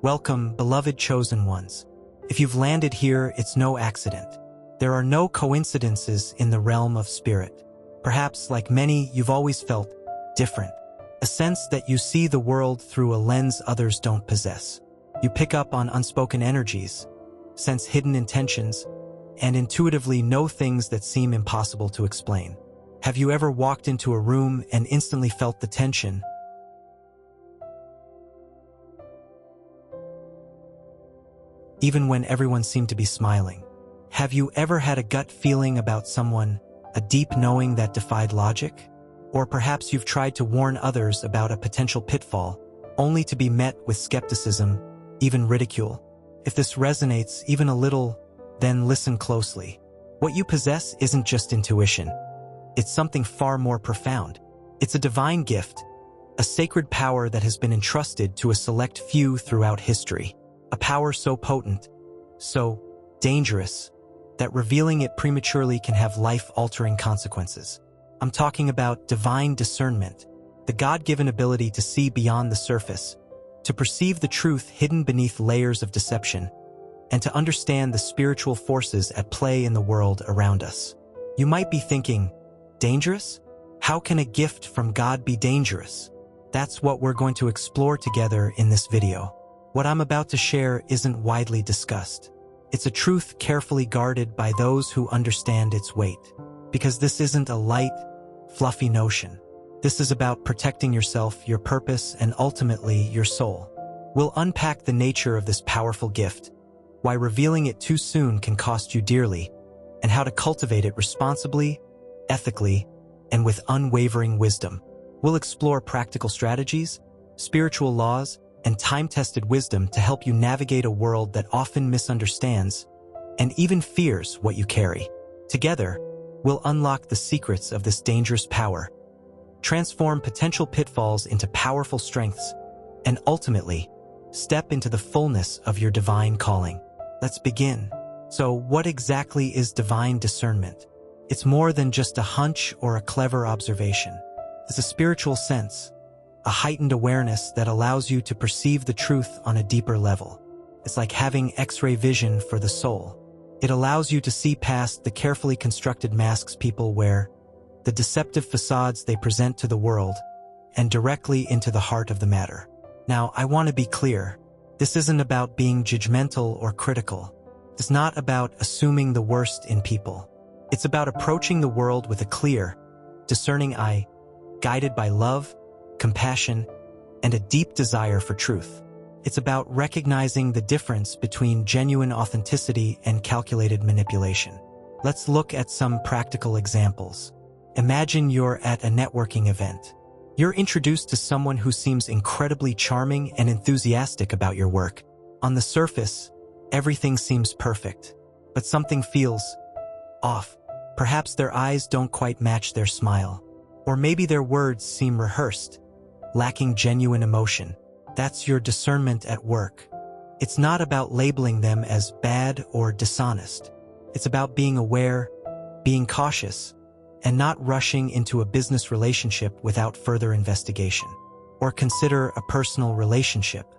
Welcome, beloved chosen ones. If you've landed here, it's no accident. There are no coincidences in the realm of spirit. Perhaps, like many, you've always felt different. A sense that you see the world through a lens others don't possess. You pick up on unspoken energies, sense hidden intentions, and intuitively know things that seem impossible to explain. Have you ever walked into a room and instantly felt the tension, even when everyone seemed to be smiling? Have you ever had a gut feeling about someone, a deep knowing that defied logic? Or perhaps you've tried to warn others about a potential pitfall, only to be met with skepticism, even ridicule. If this resonates even a little, then listen closely. What you possess isn't just intuition. It's something far more profound. It's a divine gift, a sacred power that has been entrusted to a select few throughout history. A power so potent, so dangerous, that revealing it prematurely can have life-altering consequences. I'm talking about divine discernment, the God-given ability to see beyond the surface, to perceive the truth hidden beneath layers of deception, and to understand the spiritual forces at play in the world around us. You might be thinking, dangerous? How can a gift from God be dangerous? That's what we're going to explore together in this video. What I'm about to share isn't widely discussed. It's a truth carefully guarded by those who understand its weight. Because this isn't a light, fluffy notion. This is about protecting yourself, your purpose, and ultimately your soul. We'll unpack the nature of this powerful gift, why revealing it too soon can cost you dearly, and how to cultivate it responsibly, ethically, and with unwavering wisdom. We'll explore practical strategies, spiritual laws, and time-tested wisdom to help you navigate a world that often misunderstands and even fears what you carry. Together, we'll unlock the secrets of this dangerous power, transform potential pitfalls into powerful strengths, and ultimately, step into the fullness of your divine calling. Let's begin. So, what exactly is divine discernment? It's more than just a hunch or a clever observation. It's a spiritual sense, a heightened awareness that allows you to perceive the truth on a deeper level. It's like having X-ray vision for the soul. It allows you to see past the carefully constructed masks people wear, the deceptive facades they present to the world, and directly into the heart of the matter. Now, I want to be clear. This isn't about being judgmental or critical. It's not about assuming the worst in people. It's about approaching the world with a clear, discerning eye, guided by love, compassion, and a deep desire for truth. It's about recognizing the difference between genuine authenticity and calculated manipulation. Let's look at some practical examples. Imagine you're at a networking event. You're introduced to someone who seems incredibly charming and enthusiastic about your work. On the surface, everything seems perfect, but something feels off. Perhaps their eyes don't quite match their smile, or maybe their words seem rehearsed, lacking genuine emotion. That's your discernment at work. It's not about labeling them as bad or dishonest. It's about being aware, being cautious, and not rushing into a business relationship without further investigation. Or consider a personal relationship.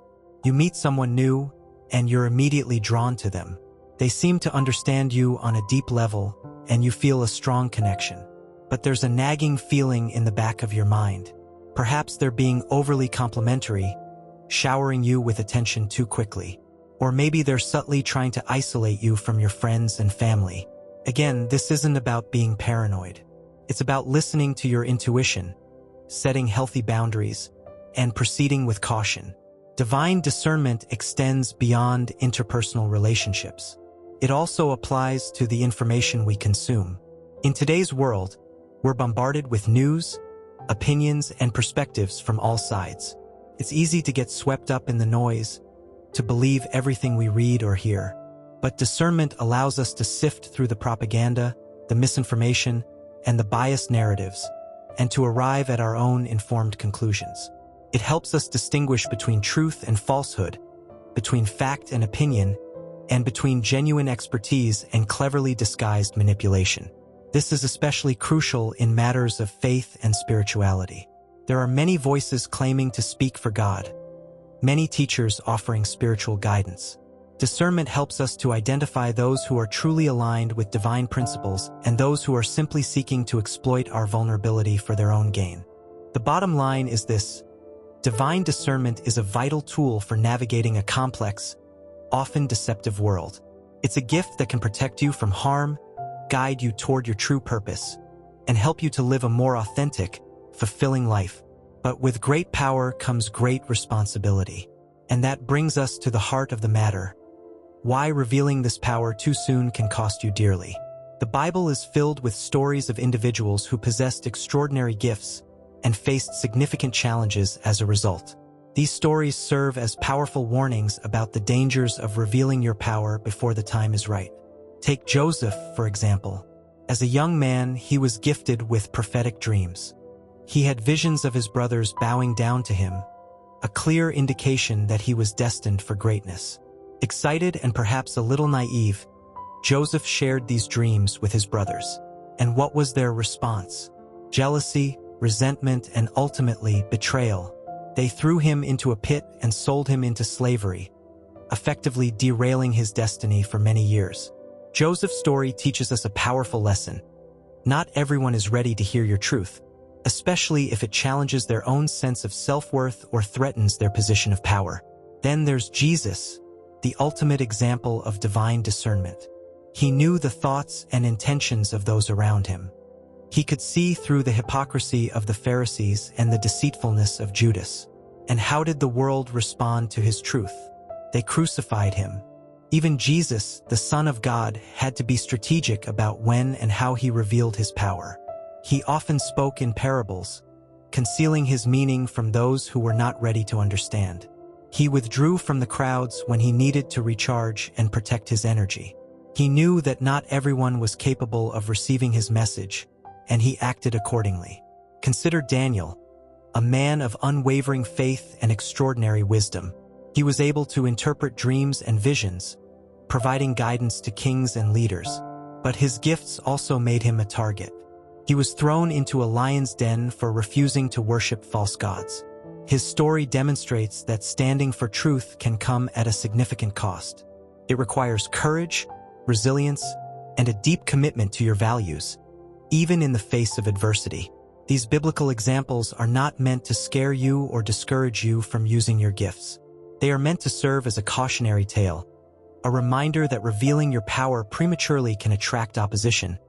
You meet someone new, and you're immediately drawn to them. They seem to understand you on a deep level, and you feel a strong connection. But there's a nagging feeling in the back of your mind. Perhaps they're being overly complimentary, showering you with attention too quickly. Or maybe they're subtly trying to isolate you from your friends and family. Again, this isn't about being paranoid. It's about listening to your intuition, setting healthy boundaries, and proceeding with caution. Divine discernment extends beyond interpersonal relationships. It also applies to the information we consume. In today's world, we're bombarded with news, opinions, and perspectives from all sides. It's easy to get swept up in the noise, to believe everything we read or hear. But discernment allows us to sift through the propaganda, the misinformation, and the biased narratives, and to arrive at our own informed conclusions. It helps us distinguish between truth and falsehood, between fact and opinion, and between genuine expertise and cleverly disguised manipulation. This is especially crucial in matters of faith and spirituality. There are many voices claiming to speak for God, many teachers offering spiritual guidance. Discernment helps us to identify those who are truly aligned with divine principles and those who are simply seeking to exploit our vulnerability for their own gain. The bottom line is this: divine discernment is a vital tool for navigating a complex, often deceptive world. It's a gift that can protect you from harm, guide you toward your true purpose, and help you to live a more authentic, fulfilling life. But with great power comes great responsibility. And that brings us to the heart of the matter: why revealing this power too soon can cost you dearly. The Bible is filled with stories of individuals who possessed extraordinary gifts and faced significant challenges as a result. These stories serve as powerful warnings about the dangers of revealing your power before the time is right. Take Joseph, for example. As a young man, he was gifted with prophetic dreams. He had visions of his brothers bowing down to him, a clear indication that he was destined for greatness. Excited and perhaps a little naive, Joseph shared these dreams with his brothers. And what was their response? Jealousy, resentment, and ultimately betrayal. They threw him into a pit and sold him into slavery, effectively derailing his destiny for many years. Joseph's story teaches us a powerful lesson. Not everyone is ready to hear your truth, especially if it challenges their own sense of self-worth or threatens their position of power. Then there's Jesus, the ultimate example of divine discernment. He knew the thoughts and intentions of those around him. He could see through the hypocrisy of the Pharisees and the deceitfulness of Judas. And how did the world respond to his truth? They crucified him. Even Jesus, the Son of God, had to be strategic about when and how he revealed his power. He often spoke in parables, concealing his meaning from those who were not ready to understand. He withdrew from the crowds when he needed to recharge and protect his energy. He knew that not everyone was capable of receiving his message, and he acted accordingly. Consider Daniel, a man of unwavering faith and extraordinary wisdom. He was able to interpret dreams and visions, providing guidance to kings and leaders. But his gifts also made him a target. He was thrown into a lion's den for refusing to worship false gods. His story demonstrates that standing for truth can come at a significant cost. It requires courage, resilience, and a deep commitment to your values, even in the face of adversity. These biblical examples are not meant to scare you or discourage you from using your gifts. They are meant to serve as a cautionary tale, a reminder that revealing your power prematurely can attract opposition,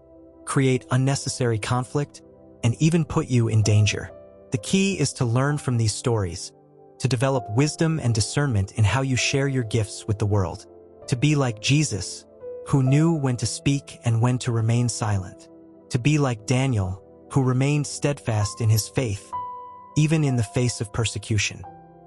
create unnecessary conflict, and even put you in danger. The key is to learn from these stories, to develop wisdom and discernment in how you share your gifts with the world, to be like Jesus, who knew when to speak and when to remain silent, to be like Daniel, who remained steadfast in his faith, even in the face of persecution,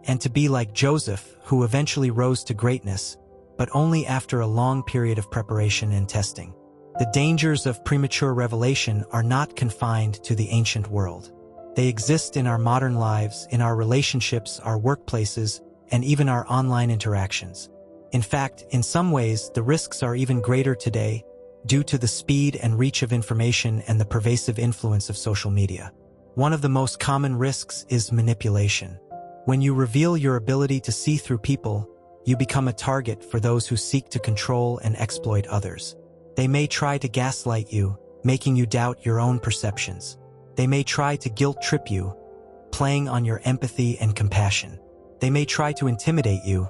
and to be like Joseph, who eventually rose to greatness, but only after a long period of preparation and testing. The dangers of premature revelation are not confined to the ancient world. They exist in our modern lives, in our relationships, our workplaces, and even our online interactions. In fact, in some ways, the risks are even greater today due to the speed and reach of information and the pervasive influence of social media. One of the most common risks is manipulation. When you reveal your ability to see through people, you become a target for those who seek to control and exploit others. They may try to gaslight you, making you doubt your own perceptions. They may try to guilt-trip you, playing on your empathy and compassion. They may try to intimidate you,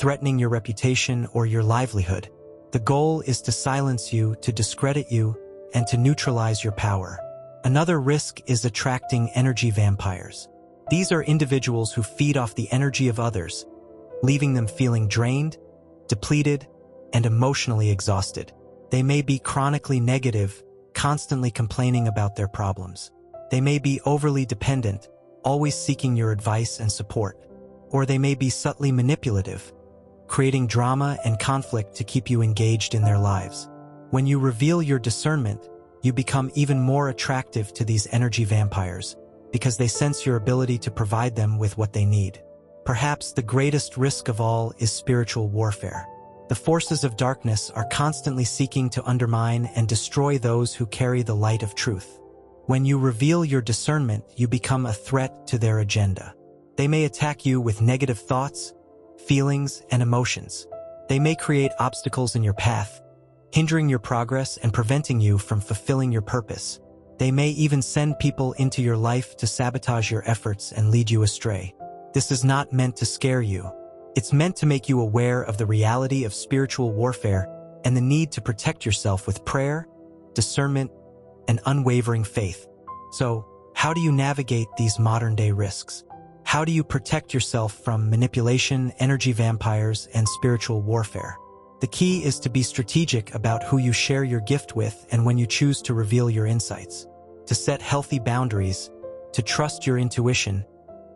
threatening your reputation or your livelihood. The goal is to silence you, to discredit you, and to neutralize your power. Another risk is attracting energy vampires. These are individuals who feed off the energy of others, leaving them feeling drained, depleted, and emotionally exhausted. They may be chronically negative, constantly complaining about their problems. They may be overly dependent, always seeking your advice and support. Or they may be subtly manipulative, creating drama and conflict to keep you engaged in their lives. When you reveal your discernment, you become even more attractive to these energy vampires because they sense your ability to provide them with what they need. Perhaps the greatest risk of all is spiritual warfare. The forces of darkness are constantly seeking to undermine and destroy those who carry the light of truth. When you reveal your discernment, you become a threat to their agenda. They may attack you with negative thoughts, feelings, and emotions. They may create obstacles in your path, hindering your progress and preventing you from fulfilling your purpose. They may even send people into your life to sabotage your efforts and lead you astray. This is not meant to scare you. It's meant to make you aware of the reality of spiritual warfare and the need to protect yourself with prayer, discernment, and unwavering faith. So, how do you navigate these modern-day risks? How do you protect yourself from manipulation, energy vampires, and spiritual warfare? The key is to be strategic about who you share your gift with and when you choose to reveal your insights, to set healthy boundaries, to trust your intuition,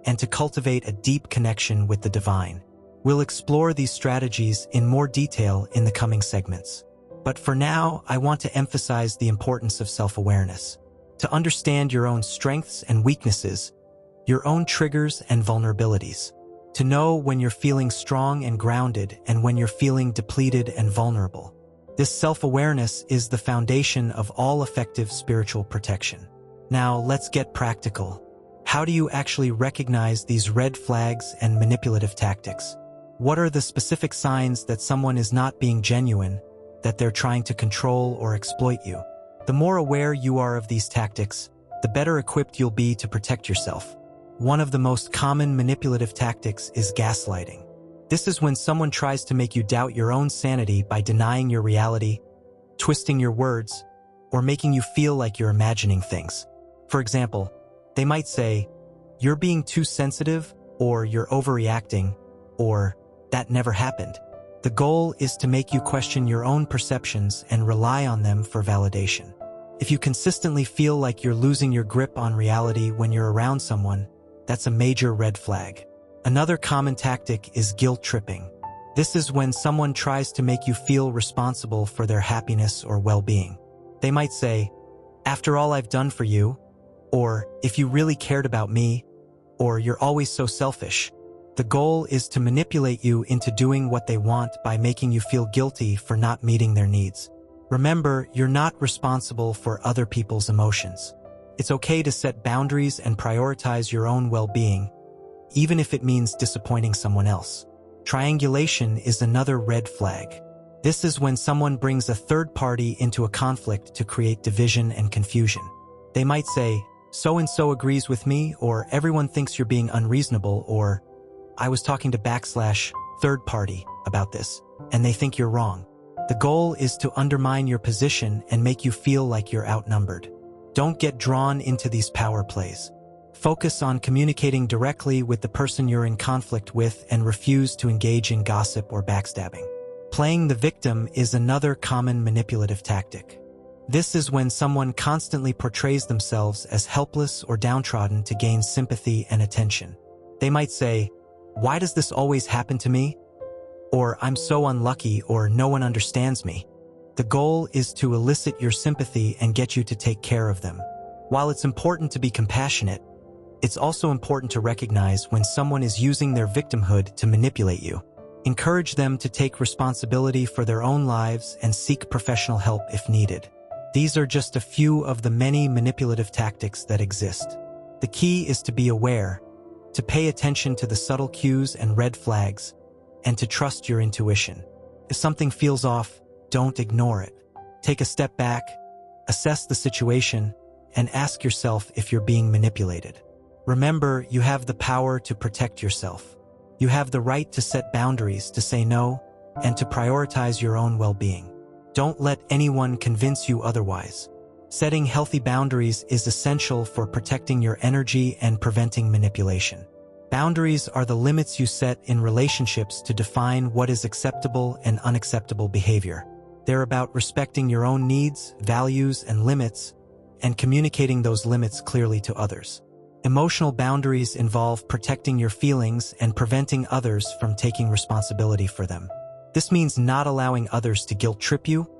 and to cultivate a deep connection with the divine. We'll explore these strategies in more detail in the coming segments. But for now, I want to emphasize the importance of self-awareness. To understand your own strengths and weaknesses, your own triggers and vulnerabilities. To know when you're feeling strong and grounded and when you're feeling depleted and vulnerable. This self-awareness is the foundation of all effective spiritual protection. Now, let's get practical. How do you actually recognize these red flags and manipulative tactics? What are the specific signs that someone is not being genuine, that they're trying to control or exploit you? The more aware you are of these tactics, the better equipped you'll be to protect yourself. One of the most common manipulative tactics is gaslighting. This is when someone tries to make you doubt your own sanity by denying your reality, twisting your words, or making you feel like you're imagining things. For example, they might say, "You're being too sensitive," or "You're overreacting," or "That never happened." The goal is to make you question your own perceptions and rely on them for validation. If you consistently feel like you're losing your grip on reality when you're around someone, that's a major red flag. Another common tactic is guilt tripping. This is when someone tries to make you feel responsible for their happiness or well-being. They might say, "After all I've done for you," or "If you really cared about me," or "You're always so selfish." The goal is to manipulate you into doing what they want by making you feel guilty for not meeting their needs. Remember, you're not responsible for other people's emotions. It's okay to set boundaries and prioritize your own well-being, even if it means disappointing someone else. Triangulation is another red flag. This is when someone brings a third party into a conflict to create division and confusion. They might say, "So-and-so agrees with me," or "Everyone thinks you're being unreasonable," or "I was talking to third party about this, and they think you're wrong." The goal is to undermine your position and make you feel like you're outnumbered. Don't get drawn into these power plays. Focus on communicating directly with the person you're in conflict with and refuse to engage in gossip or backstabbing. Playing the victim is another common manipulative tactic. This is when someone constantly portrays themselves as helpless or downtrodden to gain sympathy and attention. They might say, "Why does this always happen to me?" Or "I'm so unlucky," or "No one understands me." The goal is to elicit your sympathy and get you to take care of them. While it's important to be compassionate, it's also important to recognize when someone is using their victimhood to manipulate you. Encourage them to take responsibility for their own lives and seek professional help if needed. These are just a few of the many manipulative tactics that exist. The key is to be aware, to pay attention to the subtle cues and red flags, and to trust your intuition. If something feels off, don't ignore it. Take a step back, assess the situation, and ask yourself if you're being manipulated. Remember, you have the power to protect yourself. You have the right to set boundaries, to say no, and to prioritize your own well-being. Don't let anyone convince you otherwise. Setting healthy boundaries is essential for protecting your energy and preventing manipulation. Boundaries are the limits you set in relationships to define what is acceptable and unacceptable behavior. They're about respecting your own needs, values, and limits, and communicating those limits clearly to others. Emotional boundaries involve protecting your feelings and preventing others from taking responsibility for them. This means not allowing others to guilt trip you,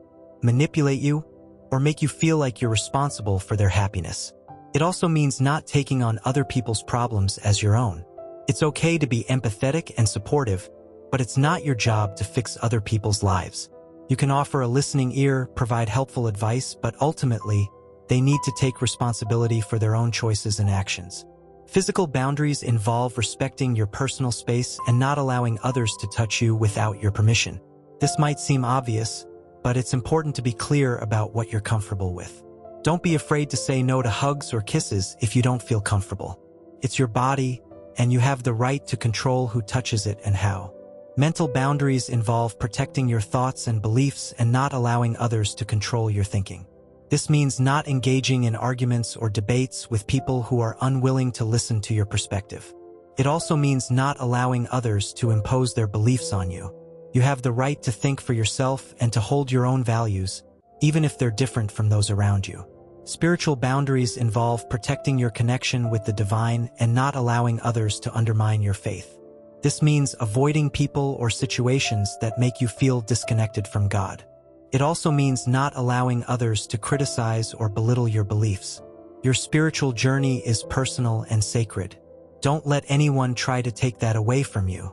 manipulate you, or make you feel like you're responsible for their happiness. It also means not taking on other people's problems as your own. It's okay to be empathetic and supportive, but it's not your job to fix other people's lives. You can offer a listening ear, provide helpful advice, but ultimately, they need to take responsibility for their own choices and actions. Physical boundaries involve respecting your personal space and not allowing others to touch you without your permission. This might seem obvious, but it's important to be clear about what you're comfortable with. Don't be afraid to say no to hugs or kisses if you don't feel comfortable. It's your body, and you have the right to control who touches it and how. Mental boundaries involve protecting your thoughts and beliefs and not allowing others to control your thinking. This means not engaging in arguments or debates with people who are unwilling to listen to your perspective. It also means not allowing others to impose their beliefs on you. You have the right to think for yourself and to hold your own values, even if they're different from those around you. Spiritual boundaries involve protecting your connection with the divine and not allowing others to undermine your faith. This means avoiding people or situations that make you feel disconnected from God. It also means not allowing others to criticize or belittle your beliefs. Your spiritual journey is personal and sacred. Don't let anyone try to take that away from you.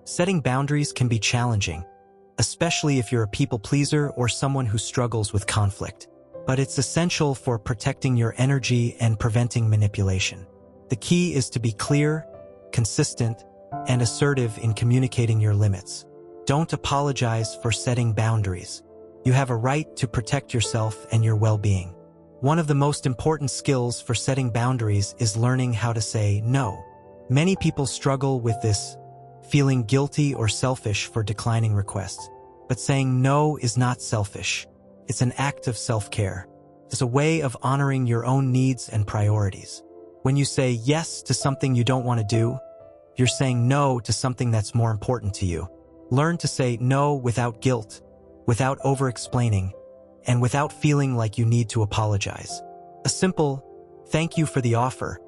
Setting boundaries can be challenging, especially if you're a people pleaser or someone who struggles with conflict. But it's essential for protecting your energy and preventing manipulation. The key is to be clear, consistent, and assertive in communicating your limits. Don't apologize for setting boundaries. You have a right to protect yourself and your well-being. One of the most important skills for setting boundaries is learning how to say no. Many people struggle with this, feeling guilty or selfish for declining requests. But saying no is not selfish. It's an act of self-care. It's a way of honoring your own needs and priorities. When you say yes to something you don't want to do, you're saying no to something that's more important to you. Learn to say no without guilt, without over-explaining, and without feeling like you need to apologize. A simple, "Thank you for the offer,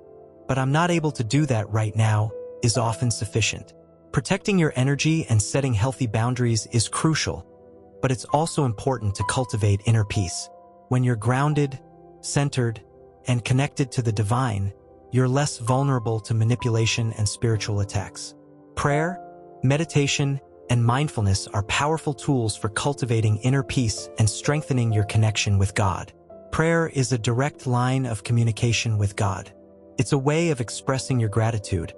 but I'm not able to do that right now," is often sufficient. Protecting your energy and setting healthy boundaries is crucial, but it's also important to cultivate inner peace. When you're grounded, centered, and connected to the divine, you're less vulnerable to manipulation and spiritual attacks. Prayer, meditation, and mindfulness are powerful tools for cultivating inner peace and strengthening your connection with God. Prayer is a direct line of communication with God. It's a way of expressing your gratitude,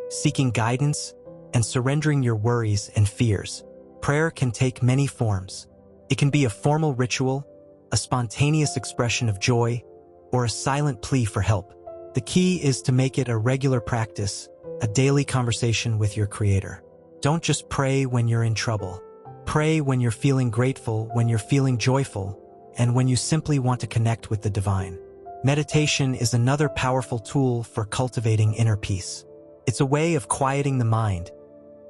seeking guidance, and surrendering your worries and fears. Prayer can take many forms. It can be a formal ritual, a spontaneous expression of joy, or a silent plea for help. The key is to make it a regular practice, a daily conversation with your Creator. Don't just pray when you're in trouble. Pray when you're feeling grateful, when you're feeling joyful, and when you simply want to connect with the divine. Meditation is another powerful tool for cultivating inner peace. It's a way of quieting the mind,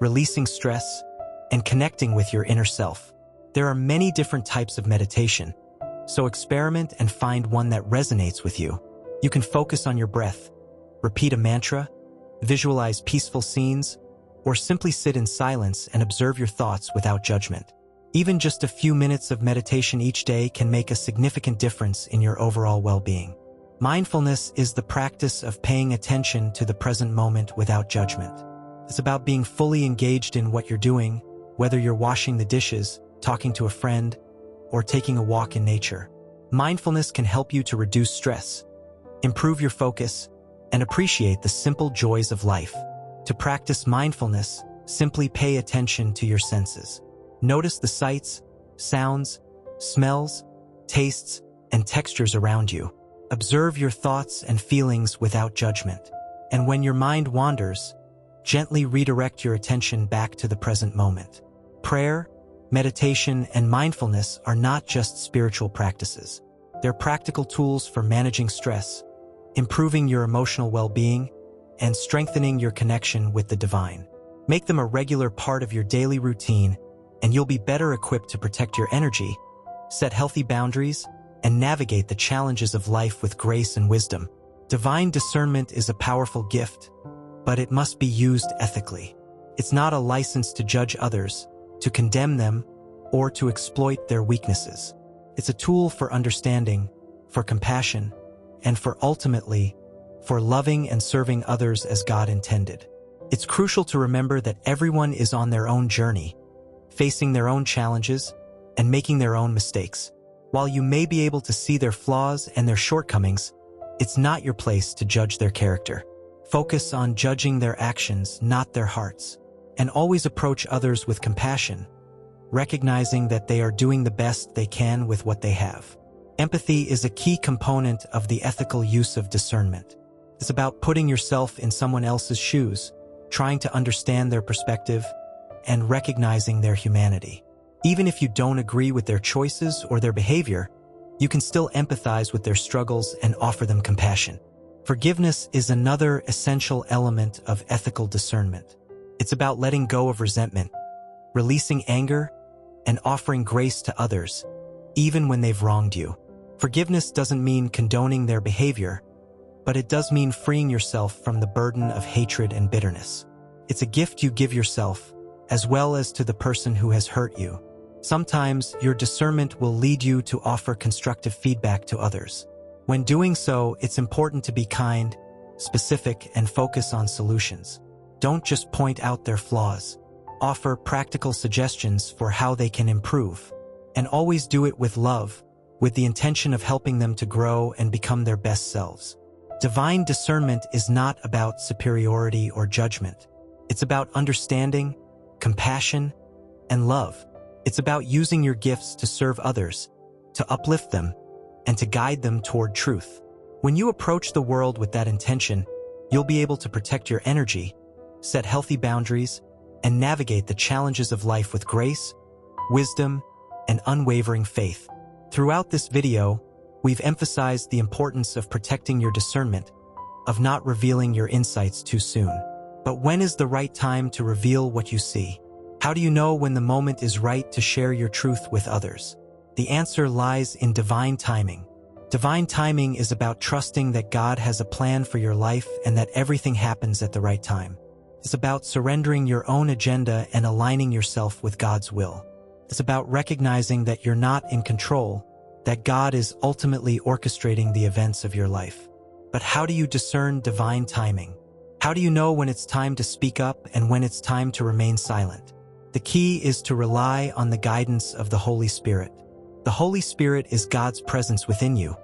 releasing stress, and connecting with your inner self. There are many different types of meditation, so experiment and find one that resonates with you. You can focus on your breath, repeat a mantra, visualize peaceful scenes, or simply sit in silence and observe your thoughts without judgment. Even just a few minutes of meditation each day can make a significant difference in your overall well-being. Mindfulness is the practice of paying attention to the present moment without judgment. It's about being fully engaged in what you're doing, whether you're washing the dishes, talking to a friend, or taking a walk in nature. Mindfulness can help you to reduce stress, improve your focus, and appreciate the simple joys of life. To practice mindfulness, simply pay attention to your senses. Notice the sights, sounds, smells, tastes, and textures around you. Observe your thoughts and feelings without judgment. And when your mind wanders, gently redirect your attention back to the present moment. Prayer, meditation, and mindfulness are not just spiritual practices. They're practical tools for managing stress, improving your emotional well-being, and strengthening your connection with the divine. Make them a regular part of your daily routine, and you'll be better equipped to protect your energy, set healthy boundaries, and navigate the challenges of life with grace and wisdom. Divine discernment is a powerful gift, but it must be used ethically. It's not a license to judge others, to condemn them, or to exploit their weaknesses. It's a tool for understanding, for compassion, and ultimately, for loving and serving others as God intended. It's crucial to remember that everyone is on their own journey, facing their own challenges, and making their own mistakes. While you may be able to see their flaws and their shortcomings, it's not your place to judge their character. Focus on judging their actions, not their hearts. And always approach others with compassion, recognizing that they are doing the best they can with what they have. Empathy is a key component of the ethical use of discernment. It's about putting yourself in someone else's shoes, trying to understand their perspective, and recognizing their humanity. Even if you don't agree with their choices or their behavior, you can still empathize with their struggles and offer them compassion. Forgiveness is another essential element of ethical discernment. It's about letting go of resentment, releasing anger, and offering grace to others, even when they've wronged you. Forgiveness doesn't mean condoning their behavior, but it does mean freeing yourself from the burden of hatred and bitterness. It's a gift you give yourself, as well as to the person who has hurt you. Sometimes your discernment will lead you to offer constructive feedback to others. When doing so, it's important to be kind, specific, and focus on solutions. Don't just point out their flaws. Offer practical suggestions for how they can improve. And always do it with love, with the intention of helping them to grow and become their best selves. Divine discernment is not about superiority or judgment. It's about understanding, compassion, and love. It's about using your gifts to serve others, to uplift them, and to guide them toward truth. When you approach the world with that intention, you'll be able to protect your energy, set healthy boundaries, and navigate the challenges of life with grace, wisdom, and unwavering faith. Throughout this video, we've emphasized the importance of protecting your discernment, of not revealing your insights too soon. But when is the right time to reveal what you see? How do you know when the moment is right to share your truth with others? The answer lies in divine timing. Divine timing is about trusting that God has a plan for your life and that everything happens at the right time. It's about surrendering your own agenda and aligning yourself with God's will. It's about recognizing that you're not in control, that God is ultimately orchestrating the events of your life. But how do you discern divine timing? How do you know when it's time to speak up and when it's time to remain silent? The key is to rely on the guidance of the Holy Spirit. The Holy Spirit is God's presence within you,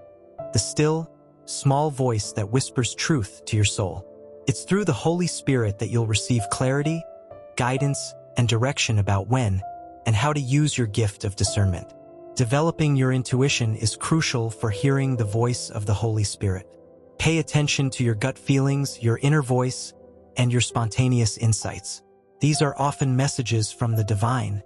the still, small voice that whispers truth to your soul. It's through the Holy Spirit that you'll receive clarity, guidance, and direction about when and how to use your gift of discernment. Developing your intuition is crucial for hearing the voice of the Holy Spirit. Pay attention to your gut feelings, your inner voice, and your spontaneous insights. These are often messages from the divine,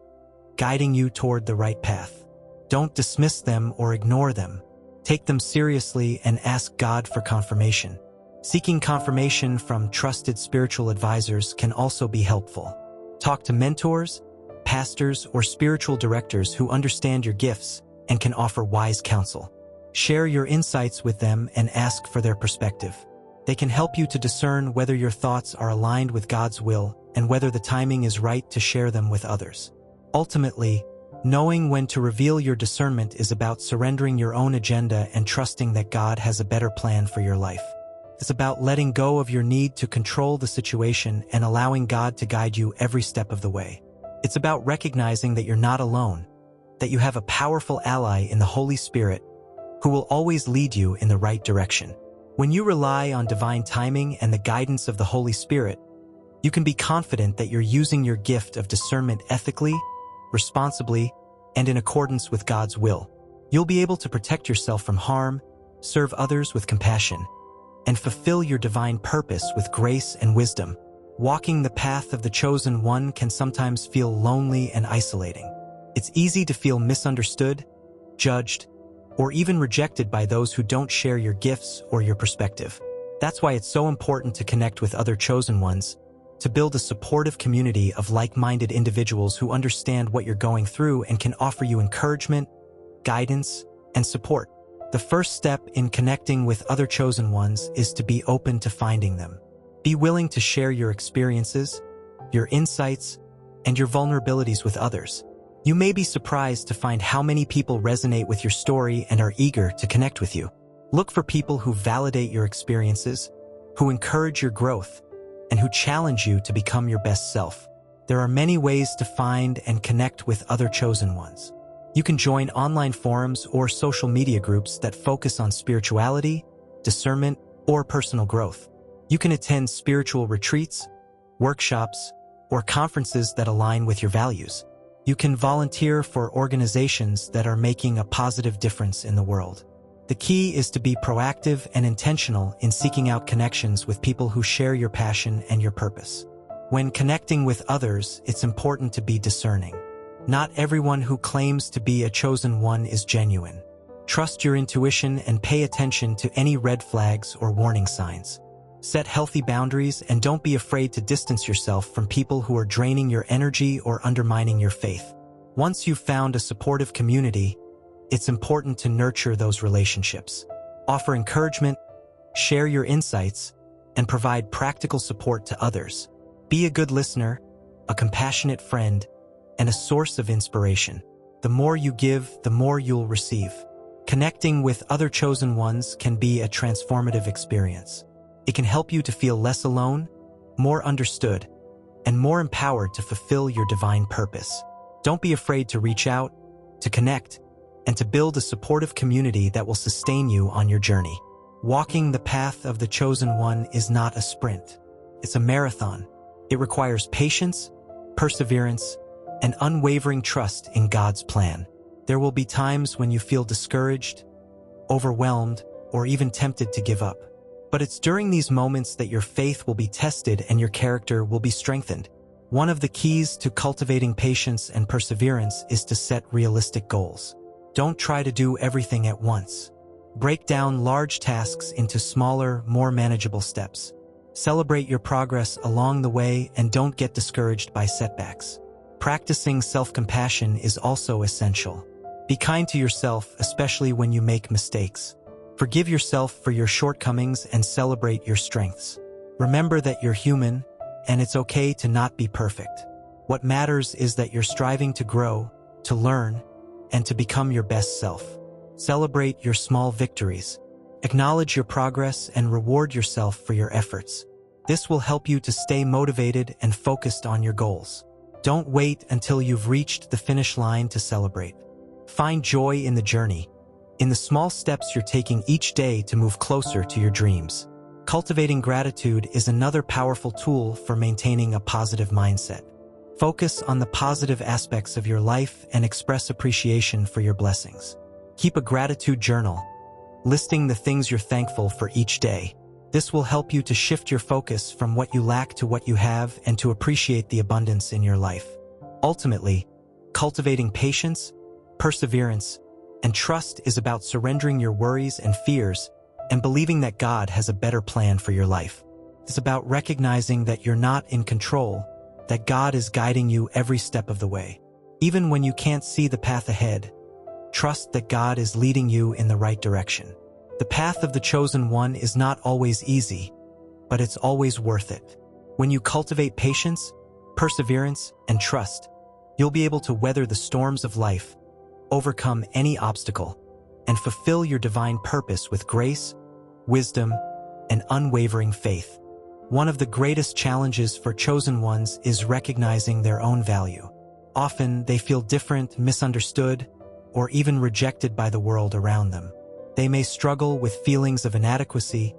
guiding you toward the right path. Don't dismiss them or ignore them. Take them seriously and ask God for confirmation. Seeking confirmation from trusted spiritual advisors can also be helpful. Talk to mentors, pastors, or spiritual directors who understand your gifts and can offer wise counsel. Share your insights with them and ask for their perspective. They can help you to discern whether your thoughts are aligned with God's will and whether the timing is right to share them with others. Ultimately, knowing when to reveal your discernment is about surrendering your own agenda and trusting that God has a better plan for your life. It's about letting go of your need to control the situation and allowing God to guide you every step of the way. It's about recognizing that you're not alone, that you have a powerful ally in the Holy Spirit who will always lead you in the right direction. When you rely on divine timing and the guidance of the Holy Spirit, you can be confident that you're using your gift of discernment ethically, responsibly, and in accordance with God's will. You'll be able to protect yourself from harm, serve others with compassion, and fulfill your divine purpose with grace and wisdom. Walking the path of the chosen one can sometimes feel lonely and isolating. It's easy to feel misunderstood, judged, or even rejected by those who don't share your gifts or your perspective. That's why it's so important to connect with other chosen ones, to build a supportive community of like-minded individuals who understand what you're going through and can offer you encouragement, guidance, and support. The first step in connecting with other chosen ones is to be open to finding them. Be willing to share your experiences, your insights, and your vulnerabilities with others. You may be surprised to find how many people resonate with your story and are eager to connect with you. Look for people who validate your experiences, who encourage your growth, and who challenge you to become your best self. There are many ways to find and connect with other chosen ones. You can join online forums or social media groups that focus on spirituality, discernment, or personal growth. You can attend spiritual retreats, workshops, or conferences that align with your values. You can volunteer for organizations that are making a positive difference in the world. The key is to be proactive and intentional in seeking out connections with people who share your passion and your purpose. When connecting with others, it's important to be discerning. Not everyone who claims to be a chosen one is genuine. Trust your intuition and pay attention to any red flags or warning signs. Set healthy boundaries and don't be afraid to distance yourself from people who are draining your energy or undermining your faith. Once you've found a supportive community, it's important to nurture those relationships. Offer encouragement, share your insights, and provide practical support to others. Be a good listener, a compassionate friend, and a source of inspiration. The more you give, the more you'll receive. Connecting with other chosen ones can be a transformative experience. It can help you to feel less alone, more understood, and more empowered to fulfill your divine purpose. Don't be afraid to reach out, to connect, and to build a supportive community that will sustain you on your journey. Walking the path of the chosen one is not a sprint. It's a marathon. It requires patience, perseverance, and unwavering trust in God's plan. There will be times when you feel discouraged, overwhelmed, or even tempted to give up. But it's during these moments that your faith will be tested and your character will be strengthened. One of the keys to cultivating patience and perseverance is to set realistic goals. Don't try to do everything at once. Break down large tasks into smaller, more manageable steps. Celebrate your progress along the way and don't get discouraged by setbacks. Practicing self-compassion is also essential. Be kind to yourself, especially when you make mistakes. Forgive yourself for your shortcomings and celebrate your strengths. Remember that you're human, and it's okay to not be perfect. What matters is that you're striving to grow, to learn, and to become your best self. Celebrate your small victories. Acknowledge your progress and reward yourself for your efforts. This will help you to stay motivated and focused on your goals. Don't wait until you've reached the finish line to celebrate. Find joy in the journey, in the small steps you're taking each day to move closer to your dreams. Cultivating gratitude is another powerful tool for maintaining a positive mindset. Focus on the positive aspects of your life and express appreciation for your blessings. Keep a gratitude journal, listing the things you're thankful for each day. This will help you to shift your focus from what you lack to what you have and to appreciate the abundance in your life. Ultimately, cultivating patience, perseverance, and trust is about surrendering your worries and fears and believing that God has a better plan for your life. It's about recognizing that you're not in control, that God is guiding you every step of the way. Even when you can't see the path ahead, trust that God is leading you in the right direction. The path of the chosen one is not always easy, but it's always worth it. When you cultivate patience, perseverance, and trust, you'll be able to weather the storms of life, overcome any obstacle, and fulfill your divine purpose with grace, wisdom, and unwavering faith. One of the greatest challenges for chosen ones is recognizing their own value. Often, they feel different, misunderstood, or even rejected by the world around them. They may struggle with feelings of inadequacy,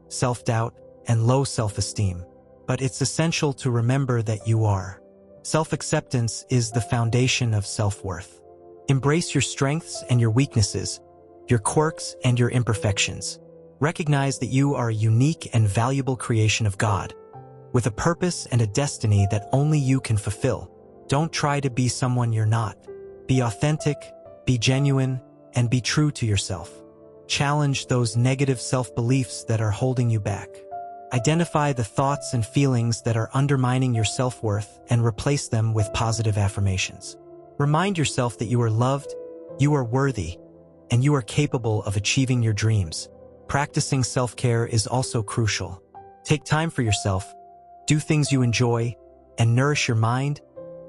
self-doubt, and low self-esteem. But it's essential to remember that you are. Self-acceptance is the foundation of self-worth. Embrace your strengths and your weaknesses, your quirks and your imperfections. Recognize that you are a unique and valuable creation of God, with a purpose and a destiny that only you can fulfill. Don't try to be someone you're not. Be authentic, be genuine, and be true to yourself. Challenge those negative self-beliefs that are holding you back. Identify the thoughts and feelings that are undermining your self-worth and replace them with positive affirmations. Remind yourself that you are loved, you are worthy, and you are capable of achieving your dreams. Practicing self-care is also crucial. Take time for yourself, do things you enjoy, and nourish your mind,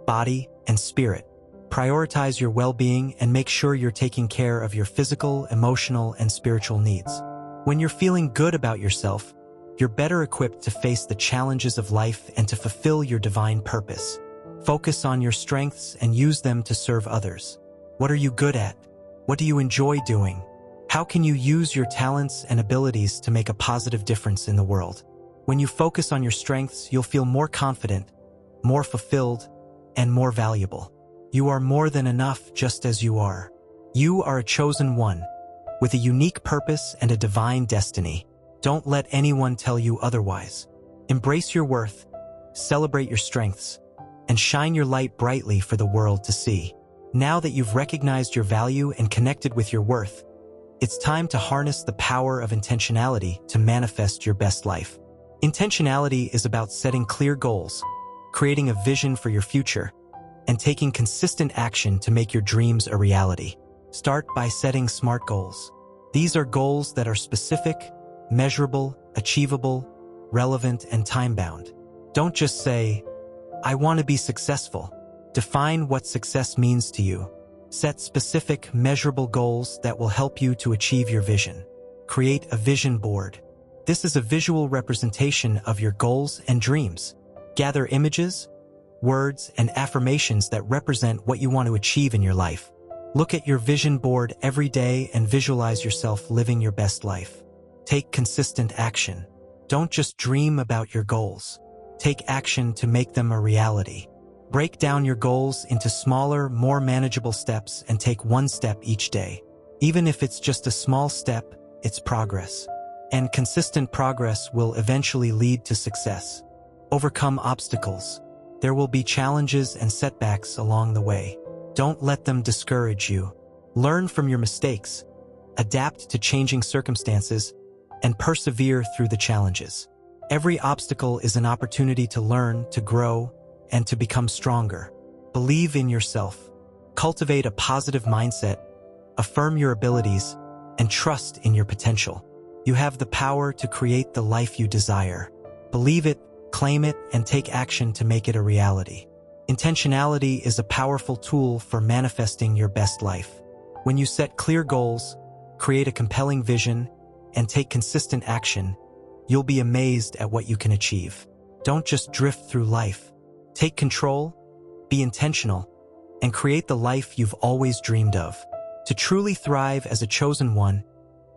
body, and spirit. Prioritize your well-being and make sure you're taking care of your physical, emotional, and spiritual needs. When you're feeling good about yourself, you're better equipped to face the challenges of life and to fulfill your divine purpose. Focus on your strengths and use them to serve others. What are you good at? What do you enjoy doing? How can you use your talents and abilities to make a positive difference in the world? When you focus on your strengths, you'll feel more confident, more fulfilled, and more valuable. You are more than enough just as you are. You are a chosen one, with a unique purpose and a divine destiny. Don't let anyone tell you otherwise. Embrace your worth, celebrate your strengths, and shine your light brightly for the world to see. Now that you've recognized your value and connected with your worth, it's time to harness the power of intentionality to manifest your best life. Intentionality is about setting clear goals, creating a vision for your future, and taking consistent action to make your dreams a reality. Start by setting SMART goals. These are goals that are specific, measurable, achievable, relevant, and time-bound. Don't just say, "I want to be successful." Define what success means to you. Set specific, measurable goals that will help you to achieve your vision. Create a vision board. This is a visual representation of your goals and dreams. Gather images, words, and affirmations that represent what you want to achieve in your life. Look at your vision board every day and visualize yourself living your best life. Take consistent action. Don't just dream about your goals. Take action to make them a reality. Break down your goals into smaller, more manageable steps and take one step each day. Even if it's just a small step, it's progress. And consistent progress will eventually lead to success. Overcome obstacles. There will be challenges and setbacks along the way. Don't let them discourage you. Learn from your mistakes, adapt to changing circumstances, and persevere through the challenges. Every obstacle is an opportunity to learn, to grow, and to become stronger. Believe in yourself. Cultivate a positive mindset, affirm your abilities, and trust in your potential. You have the power to create the life you desire. Believe it, claim it, and take action to make it a reality. Intentionality is a powerful tool for manifesting your best life. When you set clear goals, create a compelling vision, and take consistent action, you'll be amazed at what you can achieve. Don't just drift through life. Take control, be intentional, and create the life you've always dreamed of. To truly thrive as a chosen one,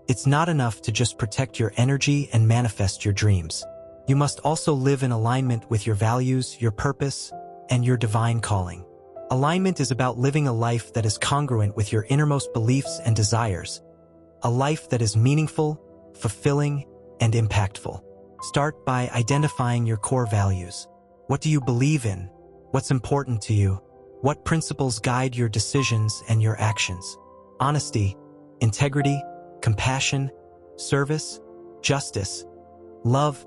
it's not enough to just protect your energy and manifest your dreams. You must also live in alignment with your values, your purpose, and your divine calling. Alignment is about living a life that is congruent with your innermost beliefs and desires. A life that is meaningful, fulfilling, and impactful. Start by identifying your core values. What do you believe in? What's important to you? What principles guide your decisions and your actions? Honesty, integrity, compassion, service, justice, love.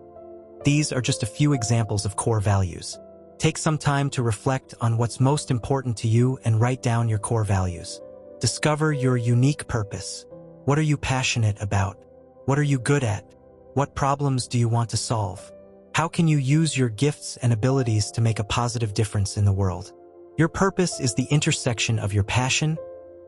These are just a few examples of core values. Take some time to reflect on what's most important to you and write down your core values. Discover your unique purpose. What are you passionate about? What are you good at? What problems do you want to solve? How can you use your gifts and abilities to make a positive difference in the world? Your purpose is the intersection of your passion,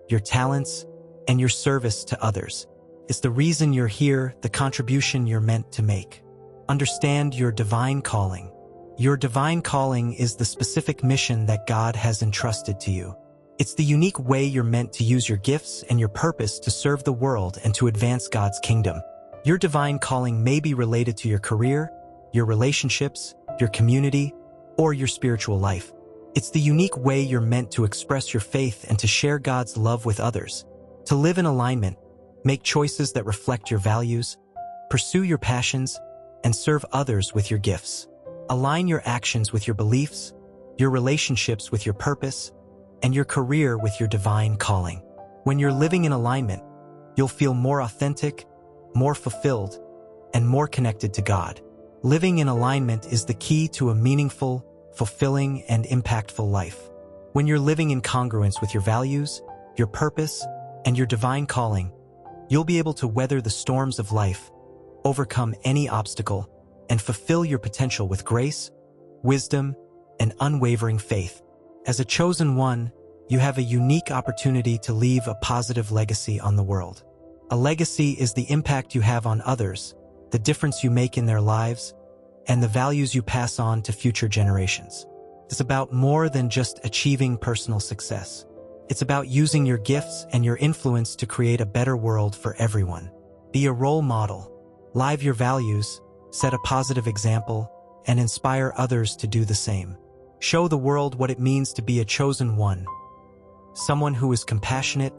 your talents, and your service to others. It's the reason you're here, the contribution you're meant to make. Understand your divine calling. Your divine calling is the specific mission that God has entrusted to you. It's the unique way you're meant to use your gifts and your purpose to serve the world and to advance God's kingdom. Your divine calling may be related to your career, your relationships, your community, or your spiritual life. It's the unique way you're meant to express your faith and to share God's love with others. To live in alignment, make choices that reflect your values, pursue your passions, and serve others with your gifts. Align your actions with your beliefs, your relationships with your purpose, and your career with your divine calling. When you're living in alignment, you'll feel more authentic, more fulfilled, and more connected to God. Living in alignment is the key to a meaningful, fulfilling, and impactful life. When you're living in congruence with your values, your purpose, and your divine calling, you'll be able to weather the storms of life, overcome any obstacle, and fulfill your potential with grace, wisdom, and unwavering faith. As a chosen one, you have a unique opportunity to leave a positive legacy on the world. A legacy is the impact you have on others, the difference you make in their lives, and the values you pass on to future generations. It's about more than just achieving personal success. It's about using your gifts and your influence to create a better world for everyone. Be a role model, live your values, set a positive example, and inspire others to do the same. Show the world what it means to be a chosen one, someone who is compassionate,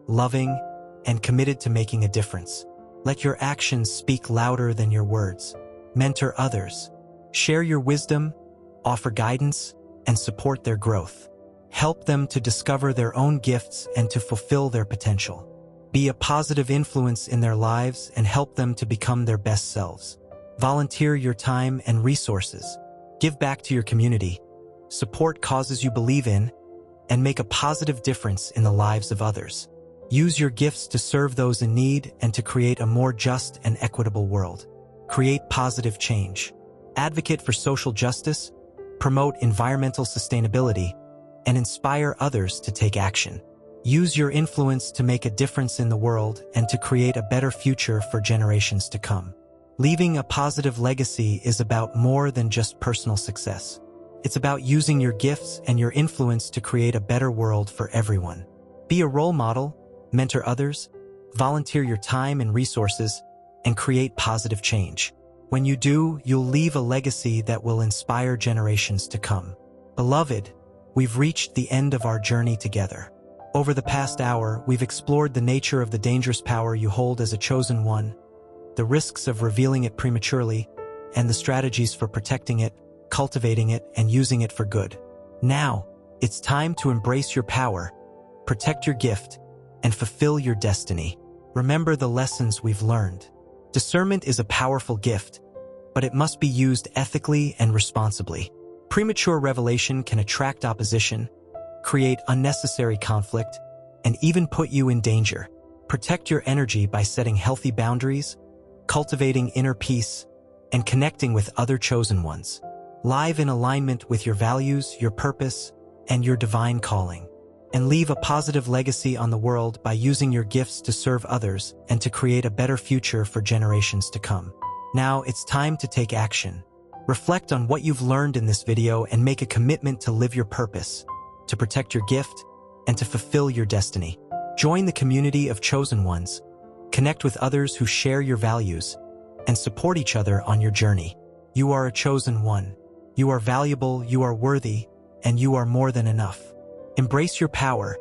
loving, and committed to making a difference. Let your actions speak louder than your words. Mentor others. Share your wisdom, offer guidance, and support their growth. Help them to discover their own gifts and to fulfill their potential. Be a positive influence in their lives and help them to become their best selves. Volunteer your time and resources. Give back to your community. Support causes you believe in, and make a positive difference in the lives of others. Use your gifts to serve those in need and to create a more just and equitable world. Create positive change. Advocate for social justice, promote environmental sustainability, and inspire others to take action. Use your influence to make a difference in the world and to create a better future for generations to come. Leaving a positive legacy is about more than just personal success. It's about using your gifts and your influence to create a better world for everyone. Be a role model, mentor others, volunteer your time and resources, and create positive change. When you do, you'll leave a legacy that will inspire generations to come. Beloved, we've reached the end of our journey together. Over the past hour, we've explored the nature of the dangerous power you hold as a chosen one, the risks of revealing it prematurely, and the strategies for protecting it, cultivating it, and using it for good. Now, it's time to embrace your power, protect your gift, and fulfill your destiny. Remember the lessons we've learned. Discernment is a powerful gift, but it must be used ethically and responsibly. Premature revelation can attract opposition, create unnecessary conflict, and even put you in danger. Protect your energy by setting healthy boundaries, cultivating inner peace, and connecting with other chosen ones. Live in alignment with your values, your purpose, and your divine calling. And leave a positive legacy on the world by using your gifts to serve others and to create a better future for generations to come. Now it's time to take action. Reflect on what you've learned in this video and make a commitment to live your purpose, to protect your gift, and to fulfill your destiny. Join the community of chosen ones, connect with others who share your values, and support each other on your journey. You are a chosen one. You are valuable, you are worthy, and you are more than enough. Embrace your power,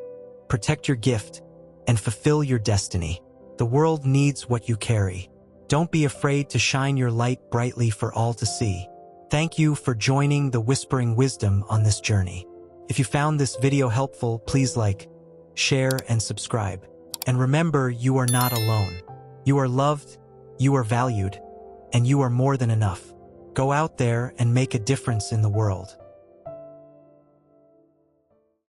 protect your gift, and fulfill your destiny. The world needs what you carry. Don't be afraid to shine your light brightly for all to see. Thank you for joining the Whispering Wisdom on this journey. If you found this video helpful, please like, share, and subscribe. And remember, you are not alone. You are loved, you are valued, and you are more than enough. Go out there and make a difference in the world.